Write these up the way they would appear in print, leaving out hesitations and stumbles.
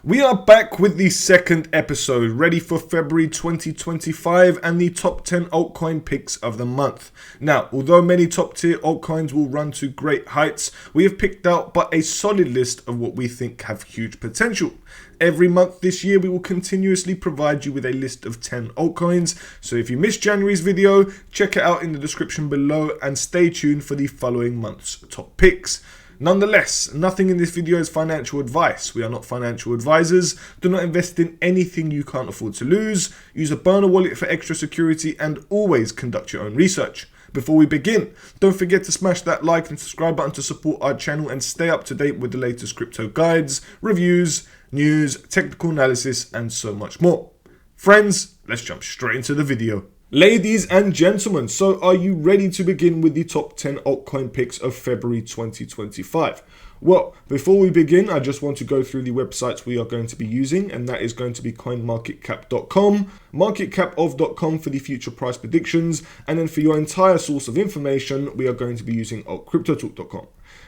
We are back with the second episode, ready for February 2025 and the top 10 altcoin picks of the month. Now, although many top tier altcoins will run to great heights, we have picked out but a solid list of what we think have huge potential. Every month this year, we will continuously provide you with a list of 10 altcoins. So if you missed January's video, check it out in the description below and stay tuned for the following month's top picks. Nonetheless, nothing in this video is financial advice. We are not financial advisors. Do not invest in anything you can't afford to lose. Use a burner wallet for extra security and always conduct your own research. Before we begin, don't forget to smash that like and subscribe button to support our channel and stay up to date with the latest crypto guides, reviews, news, technical analysis, and so much more. Friends, let's jump straight into the video. Ladies and gentlemen, so are you ready to begin with the top 10 altcoin picks of February 2025? Well, before we begin, I just want to go through the websites we are going to be using, and that is going to be coinmarketcap.com, marketcapof.com for the future price predictions, and then for your entire source of information, we are going to be using AltCryptoTalk.com.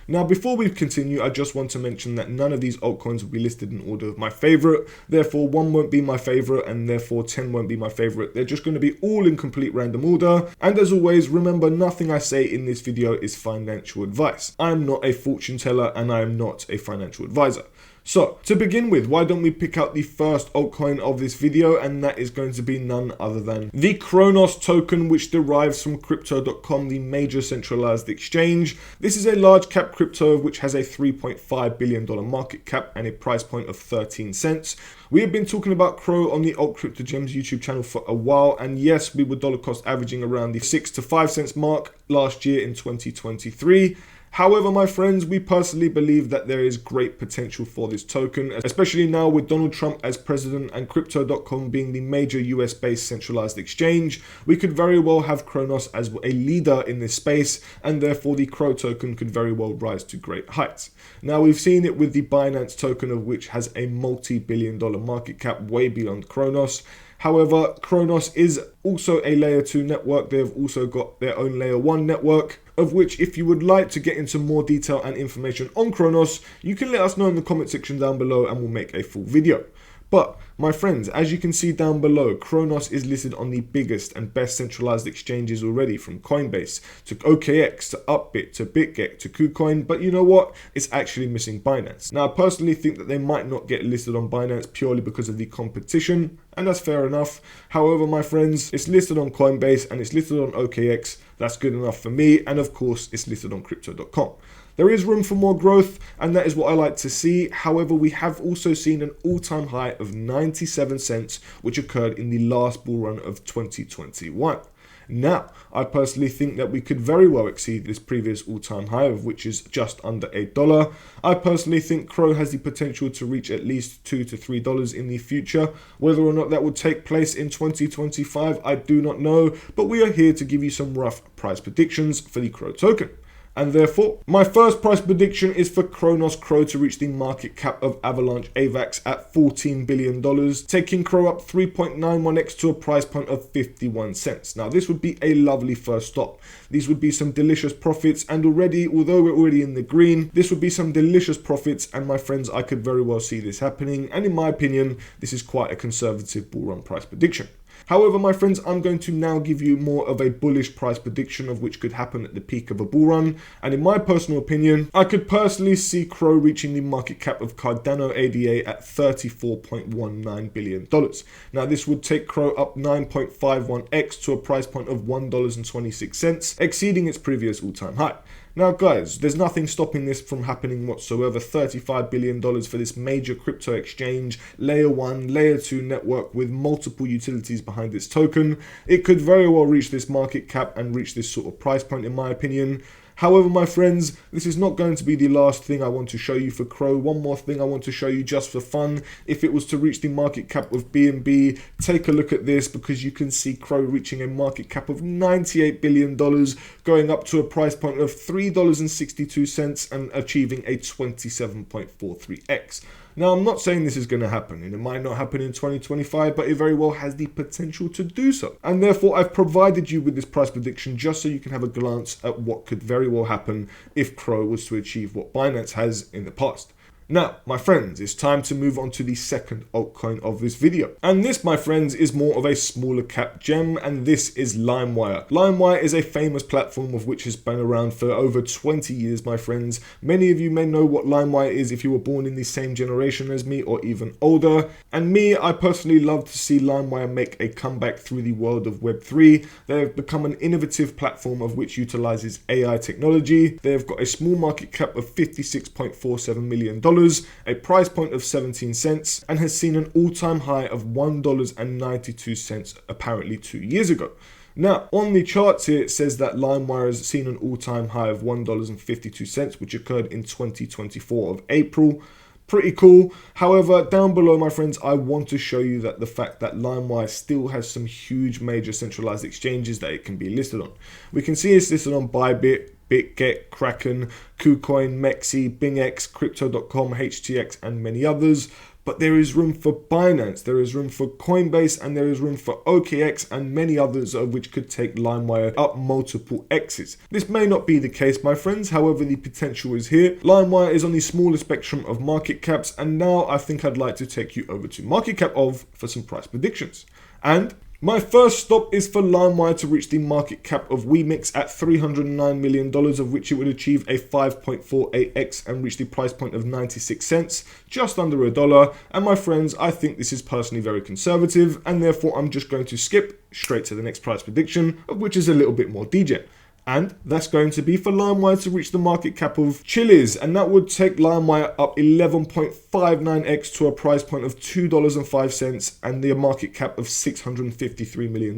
Now, before we continue, I just want to mention that none of these altcoins will be listed in order of my favorite. Therefore, 1 won't be my favorite, and therefore 10 won't be my favorite. They're just going to be all in complete random order. And as always, remember, nothing I say in this video is financial advice. I am not a fortune teller, and I am not a financial advisor. So, to begin with, why don't we pick out the first altcoin of this video, and that is going to be none other than the Kronos token, which derives from Crypto.com, the major centralized exchange. This is a large cap crypto which has a $3.5 billion market cap and a price point of 13 cents. We have been talking about Crow on the AltCryptoGems YouTube channel for a while, and yes, we were dollar cost averaging around the 6 to 5 cents mark last year in 2023. However, my friends, we personally believe that there is great potential for this token, especially now with Donald Trump as president and Crypto.com being the major US-based centralized exchange. We could very well have Kronos as a leader in this space, and therefore the Crow token could very well rise to great heights. Now, we've seen it with the Binance token, of which has a multi-billion-dollar market cap way beyond Kronos. However, Kronos is also a layer 2 network. They have also got their own layer 1 network, of which if you would like to get into more detail and information on Kronos, you can let us know in the comment section down below and we'll make a full video. But my friends, as you can see down below, Kronos is listed on the biggest and best centralized exchanges already, from Coinbase to OKX to Upbit to BitGet to KuCoin. But you know what? It's actually missing Binance. Now, I personally think that they might not get listed on Binance purely because of the competition, and that's fair enough. However, my friends, it's listed on Coinbase and it's listed on OKX. That's good enough for me. And of course, it's listed on Crypto.com. There is room for more growth, and that is what I like to see. However, we have also seen an all-time high of 97 cents, which occurred in the last bull run of 2021. Now, I personally think that we could very well exceed this previous all-time high, of which is just under $8. I personally think Crow has the potential to reach at least $2 to $3 in the future. Whether or not that will take place in 2025, I do not know, but we are here to give you some rough price predictions for the Crow token. And therefore, my first price prediction is for Kronos Crow to reach the market cap of Avalanche AVAX at $14 billion, taking Crow up 3.91x to a price point of 51 cents. Now, this would be a lovely first stop. These would be some delicious profits, and already, although we're already in the green, this would be some delicious profits, and my friends, I could very well see this happening, and in my opinion, this is quite a conservative bull run price prediction. However, my friends, I'm going to now give you more of a bullish price prediction of which could happen at the peak of a bull run. And in my personal opinion, I could personally see Crow reaching the market cap of Cardano ADA at $34.19 billion. Now, this would take Crow up 9.51x to a price point of $1.26, exceeding its previous all-time high. Now guys, there's nothing stopping this from happening whatsoever. $35 billion for this major crypto exchange, layer 1, layer 2 network with multiple utilities behind its token. It could very well reach this market cap and reach this sort of price point in my opinion. However, my friends, this is not going to be the last thing I want to show you for Crow. One more thing I want to show you just for fun. If it was to reach the market cap of BNB, take a look at this, because you can see Crow reaching a market cap of $98 billion, going up to a price point of $3.62 and achieving a 27.43x. Now, I'm not saying this is going to happen, and it might not happen in 2025, but it very well has the potential to do so. And therefore, I've provided you with this price prediction just so you can have a glance at what could very well happen if Crow was to achieve what Binance has in the past. Now, my friends, it's time to move on to the second altcoin of this video. And this, my friends, is more of a smaller cap gem, and this is LimeWire. LimeWire is a famous platform of which has been around for over 20 years, my friends. Many of you may know what LimeWire is if you were born in the same generation as me or even older. And me, I personally love to see LimeWire make a comeback through the world of Web3. They have become an innovative platform of which utilizes AI technology. They have got a small market cap of $56.47 million, a price point of 17 cents, and has seen an all-time high of $1.92 apparently 2 years ago. Now, on the charts here, it says that LimeWire has seen an all-time high of $1.52, which occurred in 2024 of April. Pretty cool. However, down below, my friends, I want to show you that the fact that LimeWire still has some huge major centralized exchanges that it can be listed on. We can see it's listed on Bybit, BitGet, Kraken, KuCoin, Mexi, BingX, Crypto.com, HTX, and many others. But there is room for Binance, there is room for Coinbase, and there is room for OKX and many others of which could take LimeWire up multiple X's. This may not be the case, my friends, however the potential is here. LimeWire is on the smaller spectrum of market caps, and now I think I'd like to take you over to market cap of for some price predictions. And my first stop is for LimeWire to reach the market cap of WeMix at $309 million, of which it would achieve a 5.48x and reach the price point of 96 cents, just under $1. And my friends, I think this is personally very conservative, and therefore I'm just going to skip straight to the next price prediction, of which is a little bit more degen. And that's going to be for LimeWire to reach the market cap of Chiliz, and that would take LimeWire up 11.59x to a price point of $2.05 and the market cap of $653 million.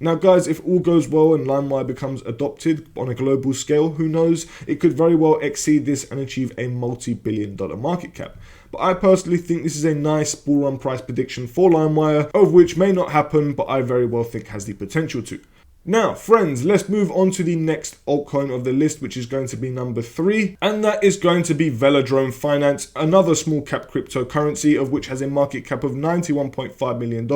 Now guys, if all goes well and LimeWire becomes adopted on a global scale, who knows, it could very well exceed this and achieve a multi-billion-dollar market cap. But I personally think this is a nice bull run price prediction for LimeWire, of which may not happen, but I very well think has the potential to. Now, friends, let's move on to the next altcoin of the list, which is going to be number 3, and that is going to be Velodrome Finance, another small cap cryptocurrency of which has a market cap of $91.5 million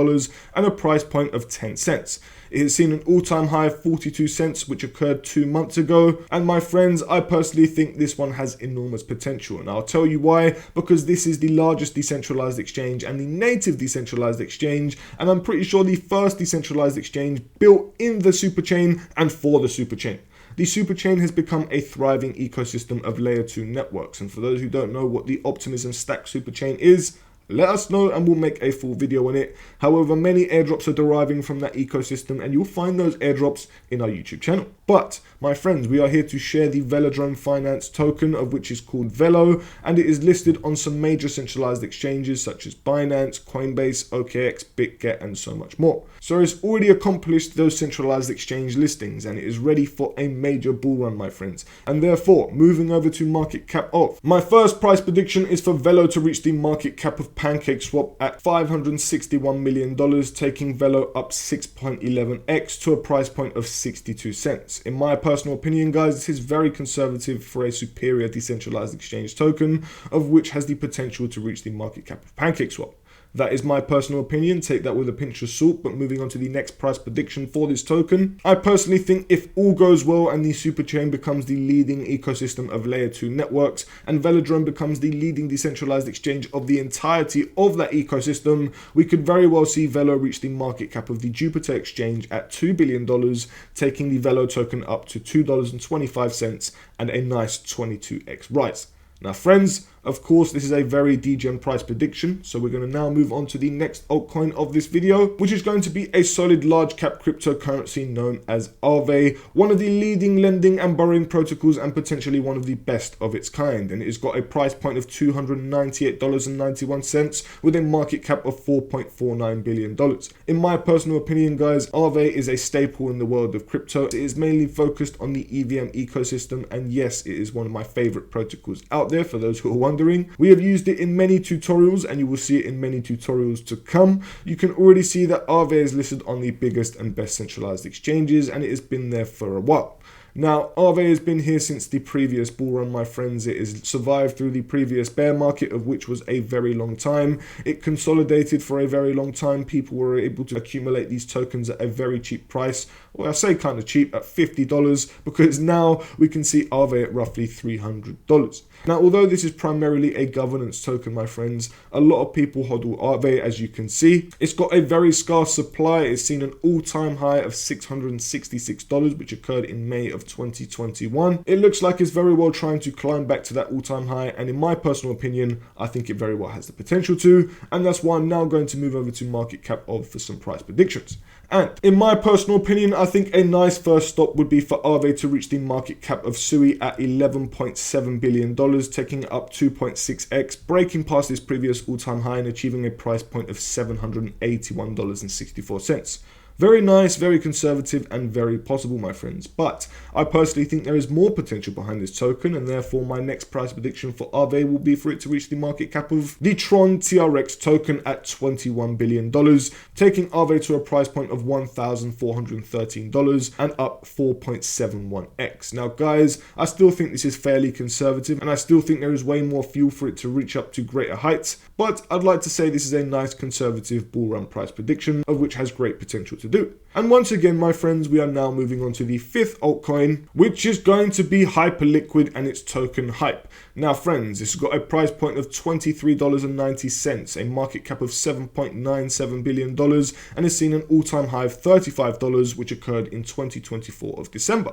and a price point of 10 cents. It has seen an all-time high of 42 cents, which occurred 2 months ago. And my friends, I personally think this one has enormous potential. And I'll tell you why, because this is the largest decentralized exchange and the native decentralized exchange. And I'm pretty sure the first decentralized exchange built in the superchain and for the superchain. The superchain has become a thriving ecosystem of layer 2 networks. And for those who don't know what the Optimism Stack superchain is, let us know and we'll make a full video on it. However, many airdrops are deriving from that ecosystem and you'll find those airdrops in our YouTube channel. But, my friends, we are here to share the Velodrome Finance token, of which is called VELO, and it is listed on some major centralized exchanges such as Binance, Coinbase, OKX, BitGet, and so much more. So it's already accomplished those centralized exchange listings and it is ready for a major bull run, my friends. And therefore, moving over to market cap of. My first price prediction is for VELO to reach the market cap of PancakeSwap at $561 million, taking VELO up 6.11x to a price point of 62 cents. In my personal opinion, guys, this is very conservative for a superior decentralized exchange token, of which has the potential to reach the market cap of PancakeSwap. That is my personal opinion, take that with a pinch of salt, but moving on to the next price prediction for this token. I personally think if all goes well and the superchain becomes the leading ecosystem of layer 2 networks and Velodrome becomes the leading decentralized exchange of the entirety of that ecosystem, we could very well see VELO reach the market cap of the Jupiter exchange at $2 billion, taking the VELO token up to $2.25 and a nice 22x rise. Now friends, of course, this is a very degen price prediction, so we're going to now move on to the next altcoin of this video, which is going to be a solid large cap cryptocurrency known as Aave, one of the leading lending and borrowing protocols and potentially one of the best of its kind. And it has got a price point of $298.91 with a market cap of $4.49 billion. In my personal opinion, guys, Aave is a staple in the world of crypto. It is mainly focused on the EVM ecosystem, and yes, it is one of my favorite protocols out there for those who are wondering. We have used it in many tutorials and you will see it in many tutorials to come. You can already see that Aave is listed on the biggest and best centralized exchanges and it has been there for a while. Now, Aave has been here since the previous bull run, my friends. It has survived through the previous bear market, of which was a very long time. It consolidated for a very long time. People were able to accumulate these tokens at a very cheap price. Well, I say kind of cheap, at $50, because now we can see Aave at roughly $300. Now, although this is primarily a governance token, my friends, a lot of people hodl Aave, as you can see. It's got a very scarce supply. It's seen an all-time high of $666, which occurred in May of 2021. It looks like it's very well trying to climb back to that all-time high, and in my personal opinion, I think it very well has the potential to, and that's why I'm now going to move over to market cap of for some price predictions. And in my personal opinion, I think a nice first stop would be for Aave to reach the market cap of Sui at $11.7 billion, taking it up 2.6x, breaking past its previous all-time high and achieving a price point of $781.64. Very nice, very conservative, and very possible, my friends. But I personally think there is more potential behind this token, and therefore my next price prediction for Aave will be for it to reach the market cap of the Tron TRX token at $21 billion, taking Aave to a price point of $1,413 and up 4.71x. Now, guys, I still think this is fairly conservative, and I still think there is way more fuel for it to reach up to greater heights, but I'd like to say this is a nice conservative bull run price prediction, of which has great potential to do. And once again, my friends, we are now moving on to the fifth altcoin, which is going to be Hyperliquid and its token Hype. Now, friends, this has got a price point of $23.90, a market cap of $7.97 billion, and has seen an all-time high of $35, which occurred in 2024 of December.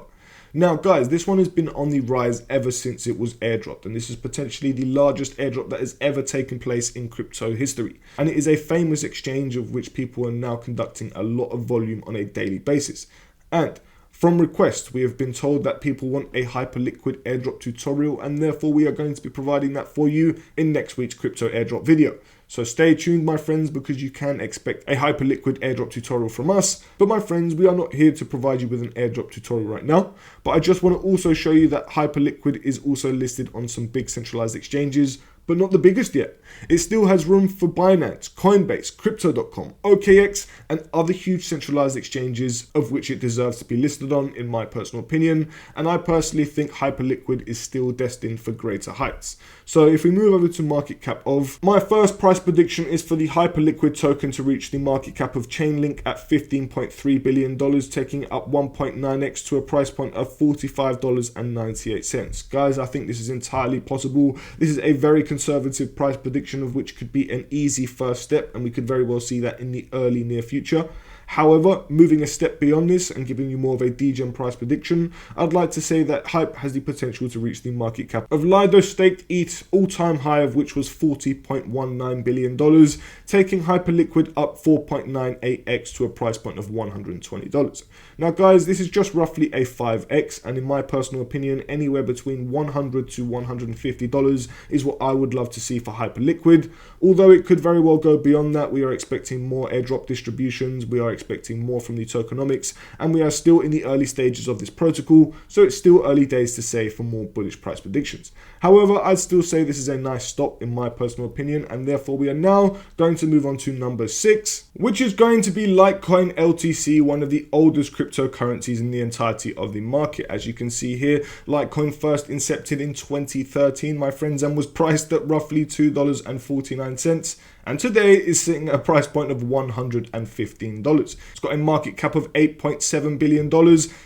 Now, guys, this one has been on the rise ever since it was airdropped, and this is potentially the largest airdrop that has ever taken place in crypto history. And it is a famous exchange of which people are now conducting a lot of volume on a daily basis. And from request, we have been told that people want a Hyperliquid airdrop tutorial, and therefore we are going to be providing that for you in next week's crypto airdrop video. So stay tuned, my friends, because you can expect a Hyperliquid airdrop tutorial from us. But my friends, we are not here to provide you with an airdrop tutorial right now. But I just want to also show you that Hyperliquid is also listed on some big centralized exchanges, but not the biggest yet. It still has room for Binance, Coinbase, Crypto.com, OKX, and other huge centralized exchanges of which it deserves to be listed on, in my personal opinion. And I personally think Hyperliquid is still destined for greater heights. So if we move over to market cap of, my first price prediction is for the Hyperliquid token to reach the market cap of Chainlink at $15.3 billion, taking it up 1.9x to a price point of $45.98. Guys, I think this is entirely possible. This is a very conservative price prediction of which could be an easy first step, and we could very well see that in the early near future. However, moving a step beyond this and giving you more of a degen price prediction, I'd like to say that Hype has the potential to reach the market cap of Lido staked ETH all-time high of which was $40.19 billion, taking Hyperliquid up 4.98x to a price point of $120. Now, guys, this is just roughly a 5x, and in my personal opinion, anywhere between $100 to $150 is what I would love to see for Hyperliquid. Although it could very well go beyond that, we are expecting more airdrop distributions, we are expecting more from the tokenomics, and we are still in the early stages of this protocol, so it's still early days to say for more bullish price predictions. However, I'd still say this is a nice stop in my personal opinion, and therefore we are now going to move on to number 6, which is going to be Litecoin LTC, one of the oldest cryptocurrencies in the entirety of the market. As you can see here, Litecoin first incepted in 2013, my friends, and was priced at roughly $2.49, and today is sitting at a price point of $115. It's got a market cap of $8.7 billion.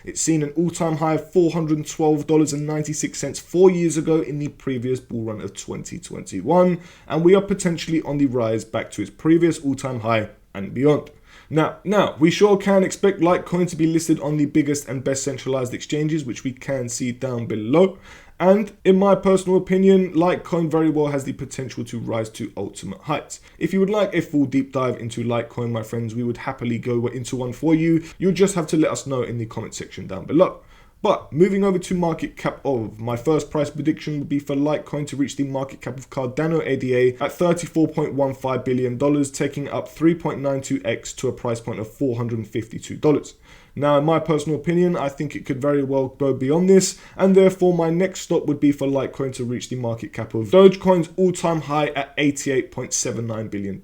It's seen an all-time high of $412.96 4 years ago in the previous bull run of 2021, and we are potentially on the rise back to its previous all-time high and beyond. Now, we sure can expect Litecoin to be listed on the biggest and best centralized exchanges, which we can see down below. And in my personal opinion, Litecoin very well has the potential to rise to ultimate heights. If you would like a full deep dive into Litecoin, my friends, we would happily go into one for you. You'll just have to let us know in the comment section down below. But moving over to market cap of, my first price prediction would be for Litecoin to reach the market cap of Cardano ADA at $34.15 billion, taking up 3.92x to a price point of $452. Now, in my personal opinion, I think it could very well go beyond this, and therefore my next stop would be for Litecoin to reach the market cap of Dogecoin's all-time high at $88.79 billion.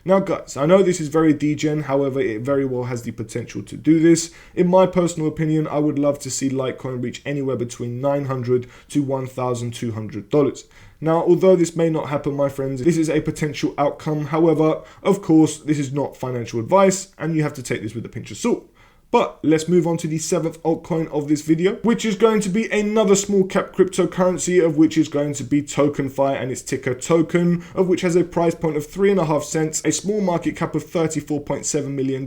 Now, guys, I know this is very degen, however, it very well has the potential to do this. In my personal opinion, I would love to see Litecoin reach anywhere between $900 to $1,200. Now, although this may not happen, my friends, this is a potential outcome. However, of course, this is not financial advice, and you have to take this with a pinch of salt. But let's move on to the 7th altcoin of this video, which is going to be another small cap cryptocurrency, of which is going to be TokenFi, and its ticker token, of which has a price point of 3.5 cents, a small market cap of $34.7 million,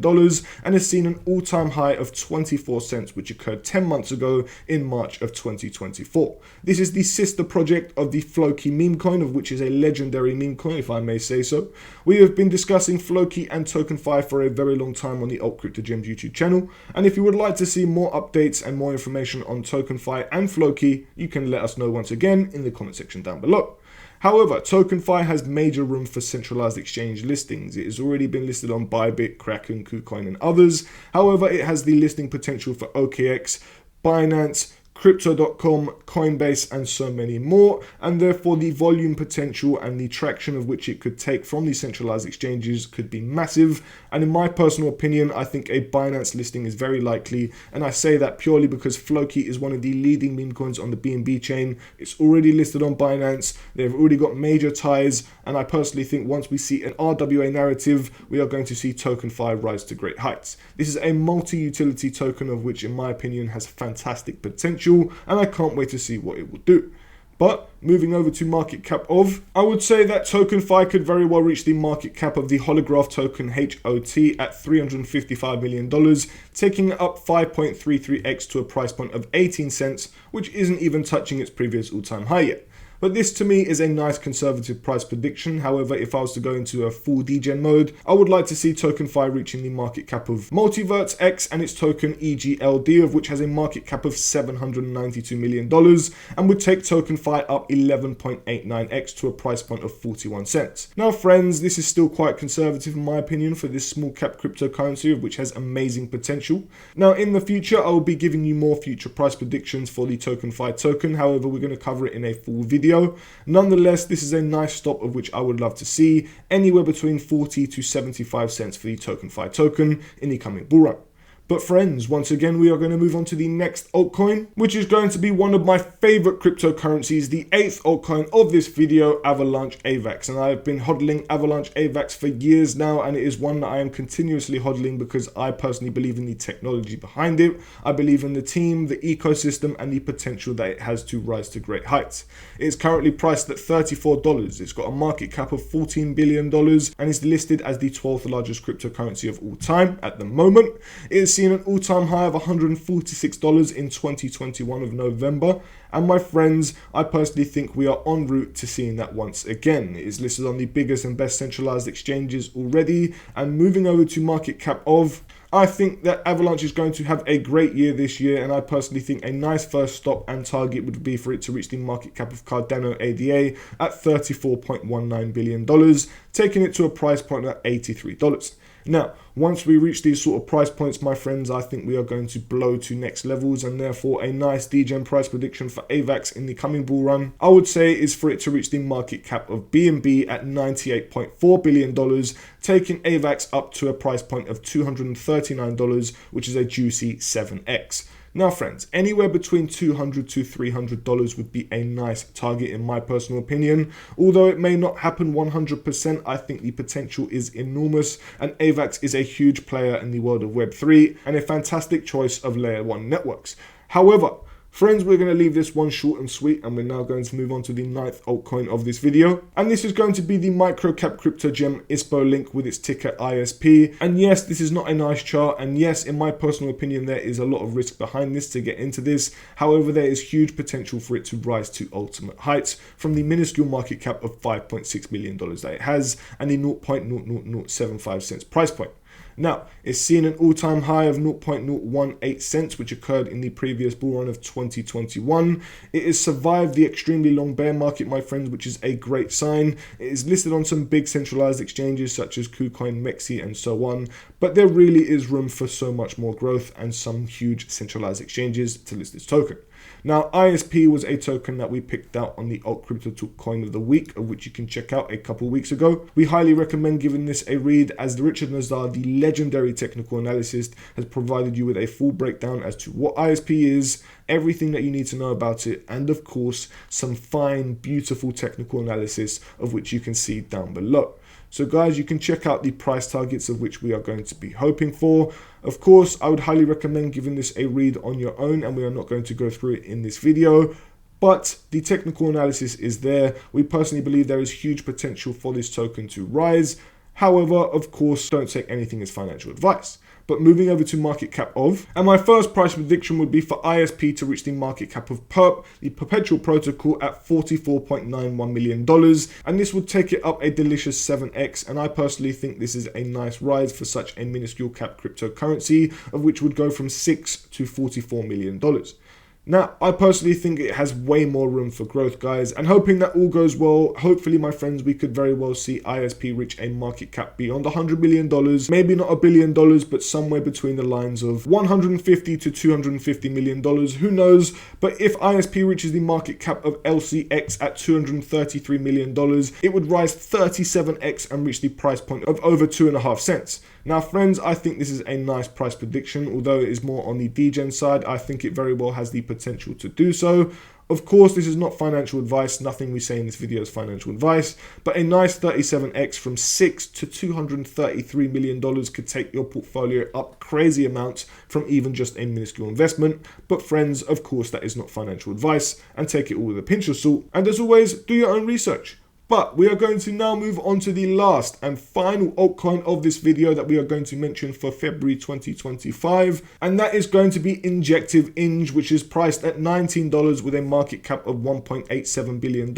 and has seen an all-time high of 24 cents, which occurred 10 months ago in March of 2024. This is the sister project of the Floki meme coin, of which is a legendary meme coin, if I may say so. We have been discussing Floki and TokenFi for a very long time on the AltCryptoGems YouTube channel, and if you would like to see more updates and more information on TokenFi and Floki, you can let us know once again in the comment section down below. However, TokenFi has major room for centralized exchange listings. It has already been listed on Bybit, Kraken, KuCoin and others. However, it has the listing potential for OKX, Binance, Crypto.com, Coinbase and so many more, and therefore the volume potential and the traction of which it could take from these centralized exchanges could be massive. And in my personal opinion, I think a Binance listing is very likely, and I say that purely because Floki is one of the leading meme coins on the BNB chain. It's already listed on Binance, they've already got major ties, and I personally think once we see an RWA narrative, we are going to see TokenFi rise to great heights. This is a multi-utility token of which in my opinion has fantastic potential, and I can't wait to see what it will do. But moving over to market cap of, I would say that TokenFi could very well reach the market cap of the holograph token HOT at $355 million, taking it up 5.33x to a price point of 18 cents, which isn't even touching its previous all-time high yet. But this to me is a nice conservative price prediction. However, if I was to go into a full degen mode, I would like to see TokenFi reaching the market cap of Multiverse X and its token EGLD, of which has a market cap of $792 million, and would take TokenFi up 11.89x to a price point of 41 cents. Now friends, this is still quite conservative in my opinion for this small cap cryptocurrency, of which has amazing potential. Now in the future, I will be giving you more future price predictions for the TokenFi token. However, we're going to cover it in a full video. Nonetheless, this is a nice stop of which I would love to see anywhere between 40 to 75 cents for the TokenFi token in the coming bull run. But friends, once again, we are going to move on to the next altcoin, which is going to be one of my favorite cryptocurrencies, the 8th altcoin of this video, Avalanche AVAX. And I have been hodling Avalanche AVAX for years now, and it is one that I am continuously hodling because I personally believe in the technology behind it. I believe in the team, the ecosystem, and the potential that it has to rise to great heights. It is currently priced at $34. It's got a market cap of $14 billion and is listed as the 12th largest cryptocurrency of all time at the moment. It is seen an all-time high of $146 in 2021 of November, and my friends, I personally think we are en route to seeing that once again. It is listed on the biggest and best centralized exchanges already, and moving over to market cap of, I think that Avalanche is going to have a great year this year, and I personally think a nice first stop and target would be for it to reach the market cap of Cardano ADA at $34.19 billion, taking it to a price point at $83. Now, once we reach these sort of price points, my friends, I think we are going to blow to next levels, and therefore a nice degen price prediction for AVAX in the coming bull run, I would say, is for it to reach the market cap of BNB at $98.4 billion, taking AVAX up to a price point of $239, which is a juicy 7x. Now friends, anywhere between $200 to $300 would be a nice target in my personal opinion. Although it may not happen 100%, I think the potential is enormous, and AVAX is a huge player in the world of Web3 and a fantastic choice of layer 1 networks. However, friends, we're going to leave this one short and sweet, and we're now going to move on to the 9th altcoin of this video. And this is going to be the microcap crypto gem ISPO link with its ticker ISP. And yes, this is not a nice chart. And yes, in my personal opinion, there is a lot of risk behind this to get into this. However, there is huge potential for it to rise to ultimate heights from the minuscule market cap of $5.6 million that it has and the 0.00075 cents price point. Now, it's seen an all-time high of 0.018 cents, which occurred in the previous bull run of 2021. It has survived the extremely long bear market, my friends, which is a great sign. It is listed on some big centralized exchanges such as KuCoin, Mexi, and so on. But there really is room for so much more growth and some huge centralized exchanges to list this token. Now, ISP was a token that we picked out on the AltCryptoTalk Coin of the Week, of which you can check out a couple weeks ago. We highly recommend giving this a read, as the Richard Nazar, the legendary technical analyst, has provided you with a full breakdown as to what ISP is, everything that you need to know about it, and of course, some fine, beautiful technical analysis of which you can see down below. So guys, you can check out the price targets of which we are going to be hoping for. Of course, I would highly recommend giving this a read on your own, and we are not going to go through it in this video. But the technical analysis is there. We personally believe there is huge potential for this token to rise. However, of course, don't take anything as financial advice. But moving over to market cap of, and my first price prediction would be for ISP to reach the market cap of PERP, the perpetual protocol, at $44.91 million. And this would take it up a delicious 7x. And I personally think this is a nice rise for such a minuscule cap cryptocurrency, of which would go from $6 to $44 million. Now, I personally think it has way more room for growth, guys, and hoping that all goes well, hopefully, my friends, we could very well see ISP reach a market cap beyond $100 million, maybe not $1 billion, but somewhere between the lines of $150 to $250 million, who knows. But if ISP reaches the market cap of LCX at $233 million, it would rise 37x and reach the price point of over 2.5 cents. Now, friends, I think this is a nice price prediction, although it is more on the degen side. I think it very well has the potential to do so. Of course, this is not financial advice. Nothing we say in this video is financial advice, but a nice 37x from $6 to $233 million could take your portfolio up crazy amounts from even just a minuscule investment. But friends, of course, that is not financial advice, and take it all with a pinch of salt. And as always, do your own research. But we are going to now move on to the last and final altcoin of this video that we are going to mention for February 2025. And that is going to be Injective Inj, which is priced at $19 with a market cap of $1.87 billion.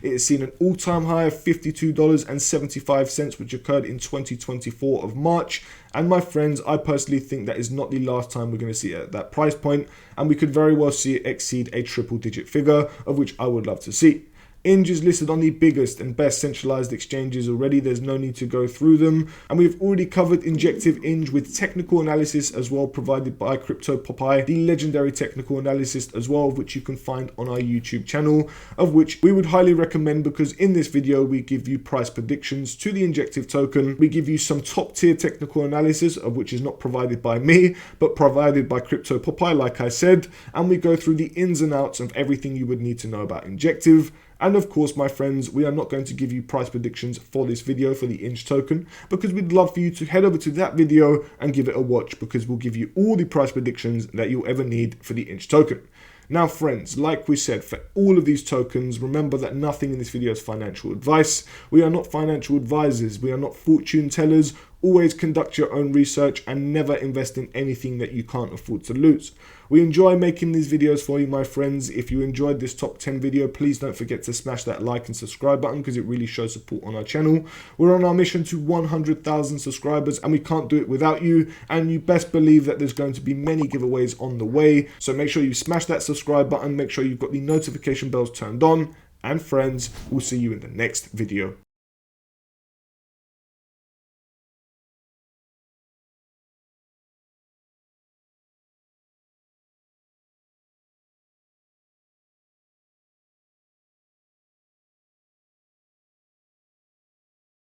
It has seen an all-time high of $52.75, which occurred in 2024 of March. And my friends, I personally think that is not the last time we're going to see it at that price point. And we could very well see it exceed a triple-digit figure, of which I would love to see. Inj is listed on the biggest and best centralized exchanges already. There's no need to go through them. And we've already covered Injective Inj with technical analysis as well, provided by CryptoPopeye, the legendary technical analyst as well, which you can find on our YouTube channel, of which we would highly recommend, because in this video we give you price predictions to the Injective token. We give you some top tier technical analysis, of which is not provided by me, but provided by CryptoPopeye, like I said. And we go through the ins and outs of everything you would need to know about Injective. And of course, my friends, we are not going to give you price predictions for this video for the Inj token, because we'd love for you to head over to that video and give it a watch, because we'll give you all the price predictions that you'll ever need for the Inj token. Now, friends, like we said, for all of these tokens, remember that nothing in this video is financial advice. We are not financial advisors. We are not fortune tellers. Always conduct your own research and never invest in anything that you can't afford to lose. We enjoy making these videos for you, my friends. If you enjoyed this top 10 video, please don't forget to smash that like and subscribe button, because it really shows support on our channel. We're on our mission to 100,000 subscribers, and we can't do it without you. And you best believe that there's going to be many giveaways on the way. So make sure you smash that subscribe button. Make sure you've got the notification bells turned on. And friends, we'll see you in the next video.